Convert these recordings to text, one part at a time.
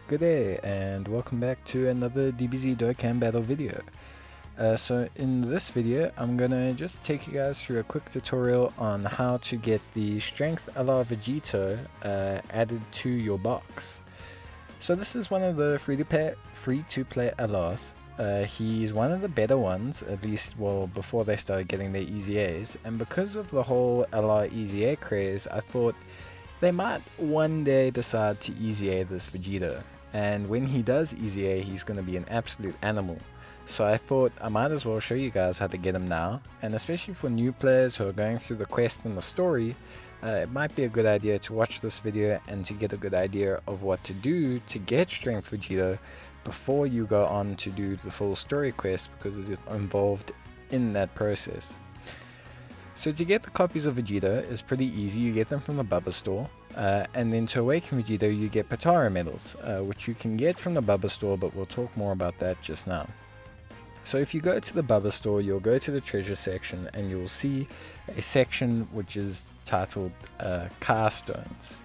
Good day and welcome back to another Dbz Dokkan battle video. So in this video I'm gonna just take you guys through a quick tutorial on how to get the Strength LR Vegito added to your box. So this is one of the free-to-play LRs. He's one of the better ones, at least before they started getting their EZAs, and because of the whole LR EZA craze I thought they might one day decide to EZA this Vegito. And when he does EZA, he's going to be an absolute animal. So I thought I might as well show you guys how to get him now, and especially for new players who are going through the quest and the story, it might be a good idea to watch this video and to get a good idea of what to do to get Strength Vegito before you go on to do the full story quest, because it's involved in that process. So to get the copies of Vegito is pretty easy. You get them from the Bubba store. And then to awaken Vegito you get Potara medals, which you can get from the Bubba store, but we'll talk more about that just now. So if you go to the Bubba store, you'll go to the treasure section and you'll see a section which is titled car stones.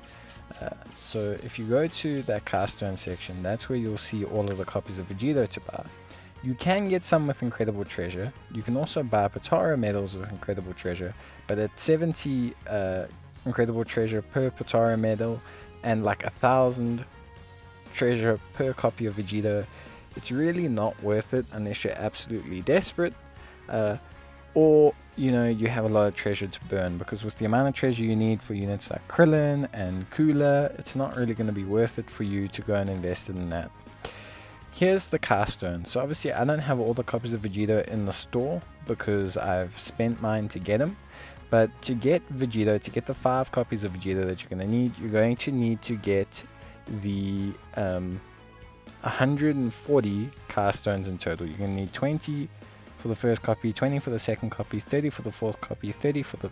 So if you go to that car stone section, that's where you'll see all of the copies of Vegito to buy. You can get some with Incredible Treasure. You can also buy Potara medals with Incredible Treasure, but at 70 Incredible Treasure per Potara medal and like 1,000 treasure per copy of Vegito, it's really not worth it unless you're absolutely desperate, or you have a lot of treasure to burn, because with the amount of treasure you need for units like Krillin and Cooler, it's not really going to be worth it for you to go and invest in that. Here's the car stone. So obviously I don't have all the copies of Vegito in the store because I've spent mine to get them. But to get Vegito, to get the 5 copies of Vegito that you're going to need to get the 140 car stones in total. You're going to need 20 for the first copy, 20 for the second copy, 30 for the fourth copy, 30 for the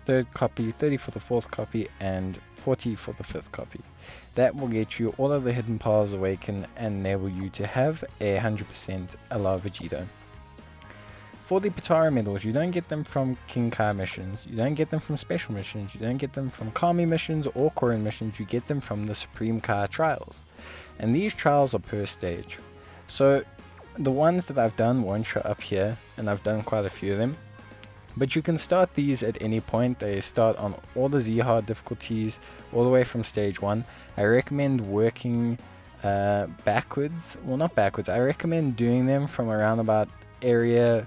third copy, 30 for the fourth copy, and 40 for the fifth copy. That will get you all of the hidden powers awakened and enable you to have a 100% LR Vegito. For the Potara medals, you don't get them from King Kai missions, you don't get them from special missions, you don't get them from Kami missions or Korin missions, you get them from the Supreme Kai trials. And these trials are per stage. So the ones that I've done won't show up here, and I've done quite a few of them. But you can start these at any point. They start on all the Z hard difficulties all the way from stage 1. I recommend working backwards. Well, not backwards. I recommend doing them from around about area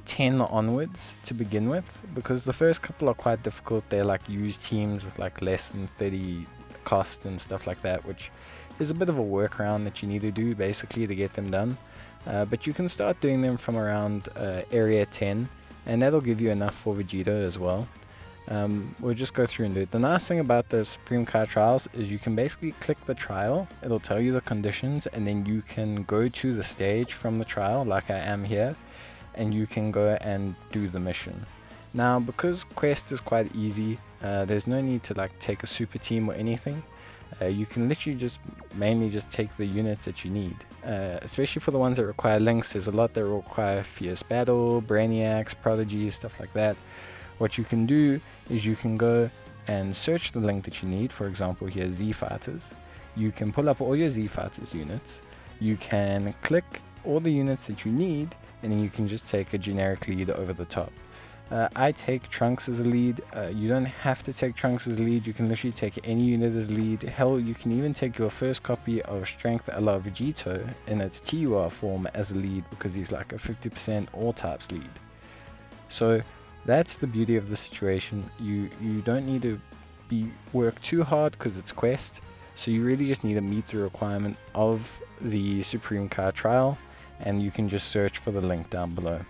10 onwards to begin with, because the first couple are quite difficult. They're like use teams with like less than 30 cost and stuff like that, which is a bit of a workaround that you need to do basically to get them done. But you can start doing them from around area 10. And that'll give you enough for Vegito as well. We'll just go through and do it. The nice thing about the Supreme Kai trials is you can basically click the trial, it'll tell you the conditions, and then you can go to the stage from the trial like I am here, and you can go and do the mission. Now because quest is quite easy, there's no need to like take a super team or anything. You can literally mainly just take the units that you need, especially for the ones that require links. There's a lot that require Fierce Battle, Brainiacs, Prodigies, stuff like that. What you can do is you can go and search the link that you need. For example, here Z Fighters. You can pull up all your Z Fighters units. You can click all the units that you need, and then you can just take a generic lead over the top. I take Trunks as a lead. You don't have to take Trunks as a lead. You can literally take any unit as lead. Hell, you can even take your first copy of Strength LR Vegito in its TUR form as a lead, because he's like a 50% all types lead. So that's the beauty of the situation. You don't need to work too hard because it's quest. So you really just need to meet the requirement of the Supreme Kai trial, and you can just search for the link down below.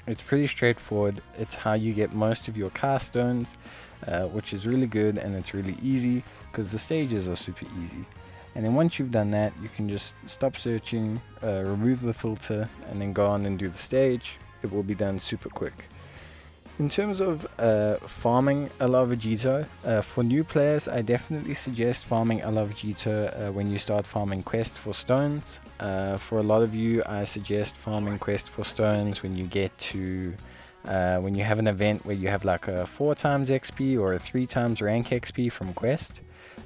It's pretty straightforward. It's how you get most of your car stones, which is really good, and it's really easy because the stages are super easy. And then once you've done that, you can just stop searching, remove the filter, and then go on and do the stage. It will be done super quick. In terms of farming LR Vegito, for new players I definitely suggest farming LR Vegito when you start farming Quest for Stones. For a lot of you I suggest farming Quest for Stones when you get to when you have an event where you have like a 4 times XP or a 3 times rank XP from Quest.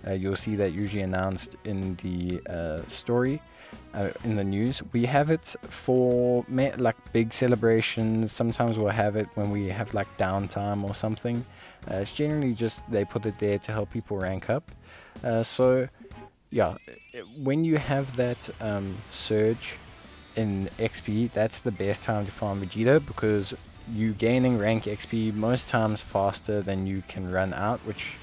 you'll see that usually announced in the story, in the news. We have it for like big celebrations. Sometimes we'll have it when we have like downtime or something. It's generally just they put it there to help people rank up. So yeah, when you have that surge in XP, that's the best time to farm Vegito, because you gaining rank XP most times faster than you can run out, which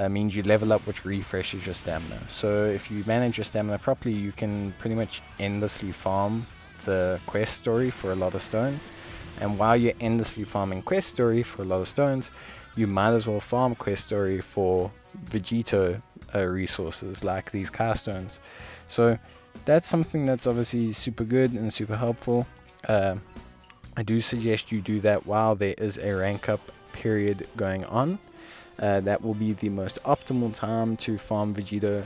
means you level up, which refreshes your stamina. So if you manage your stamina properly, you can pretty much endlessly farm the quest story for a lot of stones. And while you're endlessly farming quest story for a lot of stones, you might as well farm quest story for Vegito resources like these car stones. So that's something that's obviously super good and super helpful. I do suggest you do that while there is a rank up period going on. That will be the most optimal time to farm Vegito.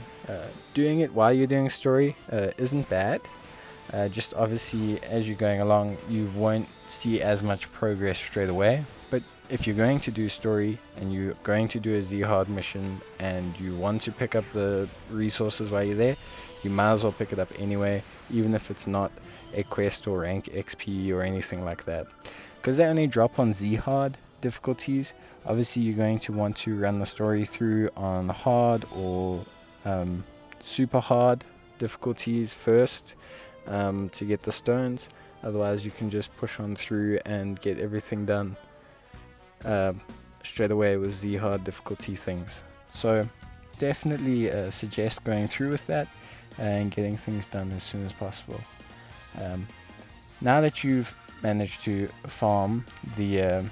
Doing it while you're doing story isn't bad. Just obviously as you're going along, you won't see as much progress straight away. But if you're going to do story and you're going to do a Z-Hard mission and you want to pick up the resources while you're there, you might as well pick it up anyway, even if it's not a quest or rank XP or anything like that, because they only drop on Z-Hard difficulties. Obviously you're going to want to run the story through on hard or super hard difficulties first to get the stones. Otherwise you can just push on through and get everything done straight away with Z-Hard difficulty things. So definitely suggest going through with that and getting things done as soon as possible. Now that you've managed to farm the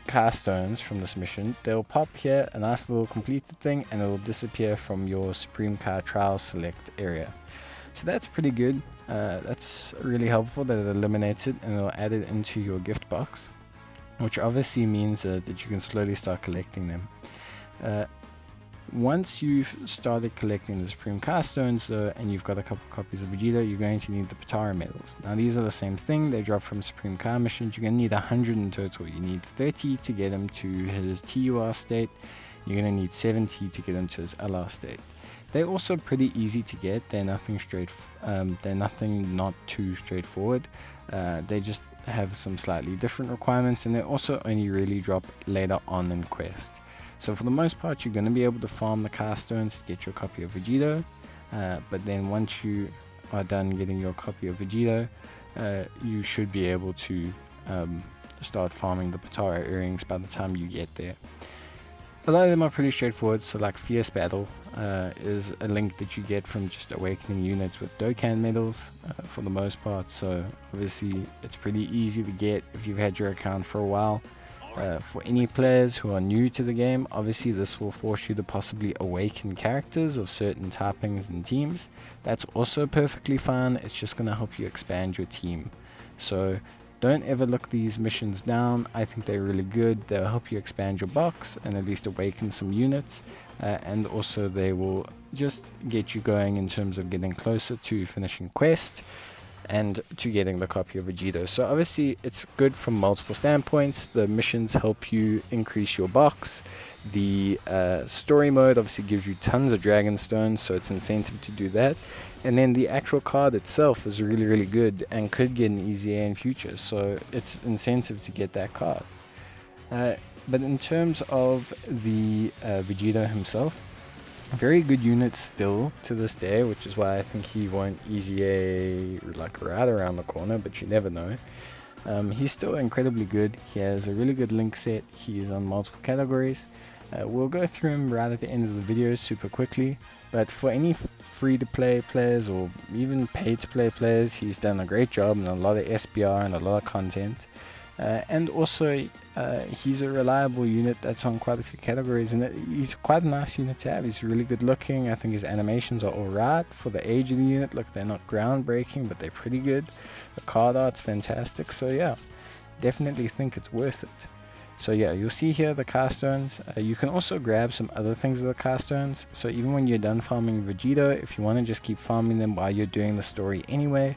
car stones from this mission, they'll pop here, a nice little completed thing, and it'll disappear from your Supreme Car Trial select area. So that's pretty good. That's really helpful that it eliminates it and it'll add it into your gift box, which obviously means that you can slowly start collecting them. Once you've started collecting the Supreme Car Stones though, and you've got a couple copies of Vegito, you're going to need the Potara medals. Now these are the same thing, they drop from Supreme Car missions. You're going to need 100 in total. You need 30 to get him to his TUR state. You're going to need 70 to get him to his LR state. They're also pretty easy to get. They're nothing not too straightforward. They just have some slightly different requirements, and they also only really drop later on in quest. So for the most part, you're going to be able to farm the car stones to get your copy of Vegito, but then once you are done getting your copy of Vegito, you should be able to start farming the Potara earrings by the time you get there. A lot of them are pretty straightforward, so like Fierce Battle is a link that you get from just awakening units with Dokkan medals for the most part, so obviously it's pretty easy to get if you've had your account for a while. For any players who are new to the game, obviously this will force you to possibly awaken characters of certain typings and teams. That's also perfectly fine, it's just going to help you expand your team. So don't ever look these missions down. I think they're really good. They'll help you expand your box and at least awaken some units, and also they will just get you going in terms of getting closer to finishing quest and to getting the copy of Vegito. So obviously it's good from multiple standpoints. The missions help you increase your box. The story mode obviously gives you tons of dragon stones, so it's incentive to do that. And then the actual card itself is really, really good and could get an easy A in future, so it's incentive to get that card. But in terms of the Vegito himself, very good unit still to this day, which is why I think he won't easy A like right around the corner, but you never know. He's still incredibly good. He has a really good link set. He is on multiple categories. We'll go through him right at the end of the video super quickly, but for any free-to-play players or even pay-to-play players, he's done a great job and a lot of SBR and a lot of content. And also he's a reliable unit that's on quite a few categories, and he's quite a nice unit to have. He's really good looking. I think his animations are alright for the age of the unit. Look, they're not groundbreaking, but they're pretty good. The card art's fantastic, so yeah, definitely think it's worth it. So yeah, you'll see here the car stones. You can also grab some other things with the car stones. So even when you're done farming Vegito, if you want to just keep farming them while you're doing the story anyway,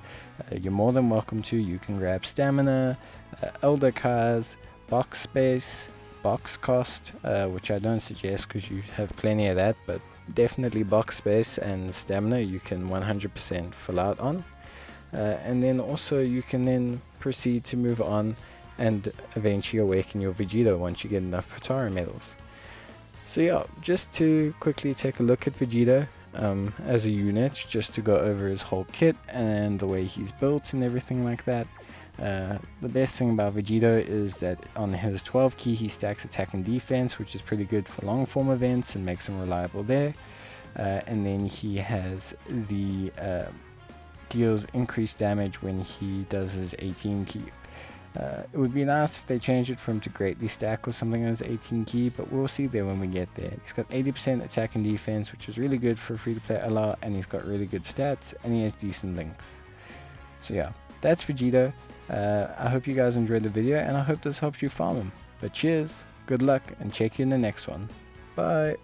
you're more than welcome to. You can grab stamina, elder cars, box space, box cost, which I don't suggest because you have plenty of that, but definitely box space and stamina you can 100% fill out on. And then also you can then proceed to move on and eventually awaken your Vegito once you get enough Protara medals. So yeah, just to quickly take a look at Vegito as a unit, just to go over his whole kit and the way he's built and everything like that. The best thing about Vegito is that on his 12 key he stacks attack and defense, which is pretty good for long form events and makes him reliable there. And then he has the deals increased damage when he does his 18 key. It would be nice if they changed it for him to greatly stack or something on his 18 key, but we'll see there when we get there. He's got 80% attack and defense, which is really good for a free-to-play LR, and he's got really good stats, and he has decent links. So yeah, that's Vegito. I hope you guys enjoyed the video, and I hope this helps you farm him. But cheers, good luck, and check you in the next one. Bye!